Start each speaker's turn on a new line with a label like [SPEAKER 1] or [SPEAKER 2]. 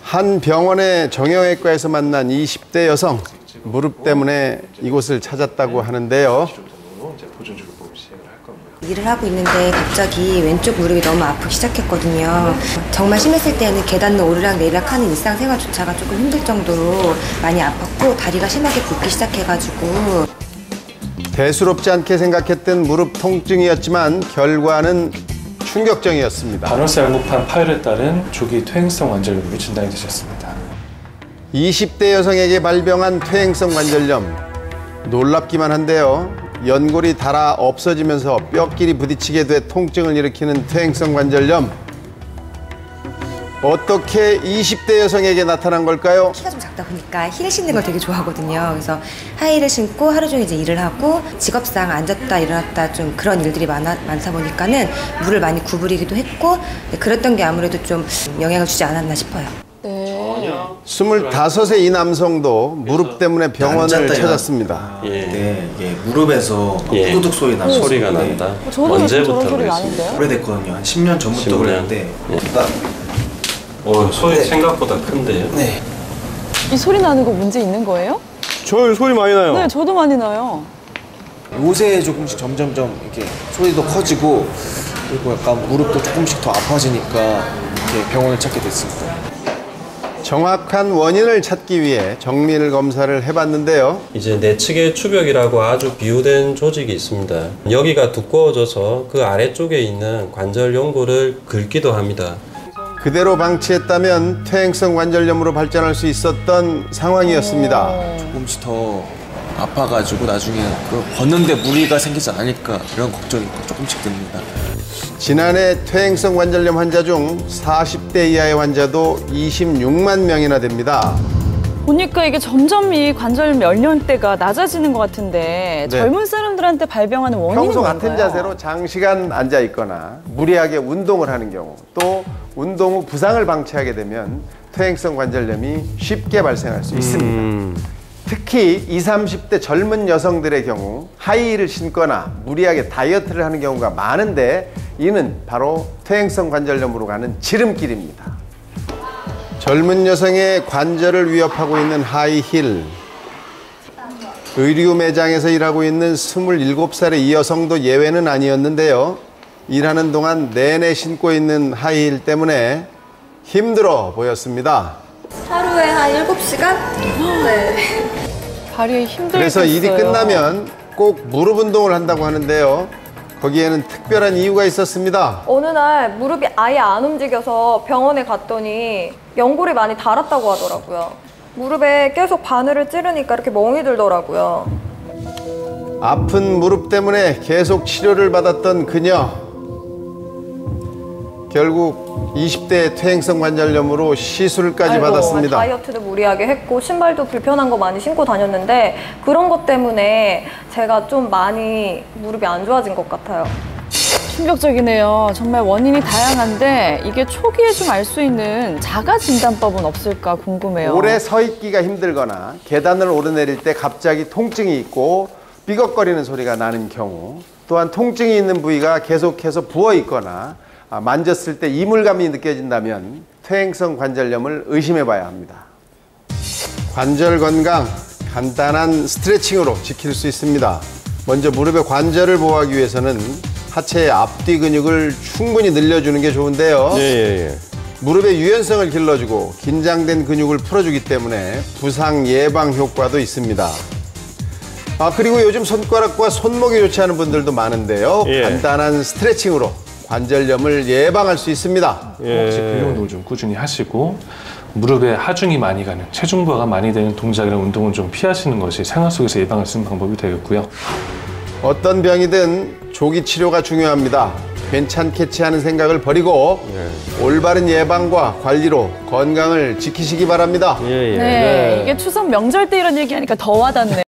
[SPEAKER 1] 한 병원의 정형외과에서 만난 20대 여성, 무릎 때문에 이곳을 찾았다고 하는데요.
[SPEAKER 2] 일을 하고 있는데 갑자기 왼쪽 무릎이 너무 아프기 시작했거든요. 정말 심했을 때는 계단을 오르락 내리락 하는 일상생활조차가 조금 힘들 정도로 많이 아팠고 다리가 심하게 붓기 시작해가지고.
[SPEAKER 1] 대수롭지 않게 생각했던 무릎 통증이었지만 결과는 충격적이었습니다.
[SPEAKER 3] 반월세 알무판 파열에 따른 조기 퇴행성 관절염으로 진단이 되셨습니다.
[SPEAKER 1] 20대 여성에게 발병한 퇴행성 관절염. 놀랍기만 한데요. 연골이 닳아 없어지면서 뼈끼리 부딪히게 돼 통증을 일으키는 퇴행성 관절염. 어떻게 20대 여성에게 나타난 걸까요?
[SPEAKER 2] 키가 좀 작다 보니까 힐을 신는 걸 되게 좋아하거든요. 그래서 하이힐을 신고 하루 종일 이제 일을 하고 직업상 앉았다 일어났다 좀 그런 일들이 많다 보니까는 무릎을 많이 구부리기도 했고 그랬던 게 아무래도 좀 영향을 주지 않았나 싶어요.
[SPEAKER 1] 25세 이 남성도 무릎 때문에 병원을 찾았습니다.
[SPEAKER 4] 무릎에서 후두둑 소리 나는
[SPEAKER 5] 소리가 난다.
[SPEAKER 6] 저도
[SPEAKER 5] 언제부터
[SPEAKER 6] 저런 소리 나는데요?
[SPEAKER 4] 오래됐거든요. 한 10년 전부터
[SPEAKER 5] 10년?
[SPEAKER 4] 그랬는데
[SPEAKER 5] 소리 생각보다 큰데요?
[SPEAKER 4] 네.
[SPEAKER 6] 이 소리 나는 거 문제 있는 거예요?
[SPEAKER 1] 저 소리 많이 나요.
[SPEAKER 6] 네, 저도 많이 나요.
[SPEAKER 4] 요새 조금씩 점점점 이렇게 소리도 커지고 그리고 약간 무릎도 조금씩 더 아파지니까 이렇게 병원을 찾게 됐습니다.
[SPEAKER 1] 정확한 원인을 찾기 위해 정밀 검사를 해봤는데요.
[SPEAKER 5] 이제 내측의 추벽이라고 아주 비유된 조직이 있습니다. 여기가 두꺼워져서 그 아래쪽에 있는 관절 연골을 긁기도 합니다.
[SPEAKER 1] 그대로 방치했다면 퇴행성 관절염으로 발전할 수 있었던 상황이었습니다.
[SPEAKER 4] 조금씩 더 아파가지고 나중에 걷는데 무리가 생기지 않을까 이런 걱정이 조금씩 듭니다.
[SPEAKER 1] 지난해 퇴행성 관절염 환자 중 40대 이하의 환자도 26만 명이나 됩니다.
[SPEAKER 6] 보니까 이게 점점 이 관절 연령대가 낮아지는 것 같은데
[SPEAKER 1] 네.
[SPEAKER 6] 젊은 사람들한테 발병하는 원인은
[SPEAKER 1] 평소
[SPEAKER 6] 뭔가요?
[SPEAKER 1] 같은 자세로 장시간 앉아 있거나 무리하게 운동을 하는 경우 또 운동 후 부상을 방치하게 되면 퇴행성 관절염이 쉽게 발생할 수 있습니다. 특히 20, 30대 젊은 여성들의 경우 하이힐을 신거나 무리하게 다이어트를 하는 경우가 많은데 이는 바로 퇴행성 관절염으로 가는 지름길입니다. 젊은 여성의 관절을 위협하고 있는 하이힐. 의류 매장에서 일하고 있는 27살의 이 여성도 예외는 아니었는데요. 일하는 동안 내내 신고 있는 하이힐 때문에 힘들어 보였습니다.
[SPEAKER 2] 하루에 한 7시간? 네.
[SPEAKER 6] 다리에 힘들겠어요.
[SPEAKER 1] 그래서 일이 끝나면 꼭 무릎 운동을 한다고 하는데요. 거기에는 특별한 이유가 있었습니다.
[SPEAKER 7] 어느 날 무릎이 아예 안 움직여서 병원에 갔더니 연골이 많이 닳았다고 하더라고요. 무릎에 계속 바늘을 찌르니까 이렇게 멍이 들더라고요.
[SPEAKER 1] 아픈 무릎 때문에 계속 치료를 받았던 그녀. 결국 20대 퇴행성 관절염으로 시술까지 받았습니다.
[SPEAKER 7] 다이어트도 무리하게 했고 신발도 불편한 거 많이 신고 다녔는데 그런 것 때문에 제가 좀 많이 무릎이 안 좋아진 것 같아요.
[SPEAKER 6] 충격적이네요. 정말 원인이 다양한데 이게 초기에 좀 알 수 있는 자가 진단법은 없을까 궁금해요.
[SPEAKER 1] 오래 서 있기가 힘들거나 계단을 오르내릴 때 갑자기 통증이 있고 삐걱거리는 소리가 나는 경우, 또한 통증이 있는 부위가 계속해서 부어 있거나 만졌을 때 이물감이 느껴진다면 퇴행성 관절염을 의심해 봐야 합니다. 관절 건강, 간단한 스트레칭으로 지킬 수 있습니다. 먼저 무릎의 관절을 보호하기 위해서는 하체의 앞뒤 근육을 충분히 늘려주는 게 좋은데요. 무릎의 유연성을 길러주고 긴장된 근육을 풀어주기 때문에 부상 예방 효과도 있습니다. 그리고 요즘 손가락과 손목이 좋지 않은 분들도 많은데요. 간단한 스트레칭으로 관절염을 예방할 수 있습니다.
[SPEAKER 3] 혹시 근력 운동을 좀 꾸준히 하시고 무릎에 하중이 많이 가는, 체중 부하가 많이 되는 동작이나 운동은 좀 피하시는 것이 생활 속에서 예방할 수 있는 방법이 되겠고요.
[SPEAKER 1] 어떤 병이든 조기 치료가 중요합니다. 괜찮겠지 하는 생각을 버리고 올바른 예방과 관리로 건강을 지키시기 바랍니다.
[SPEAKER 6] 네, 이게 추석 명절 때 이런 얘기하니까 더 와닿네요.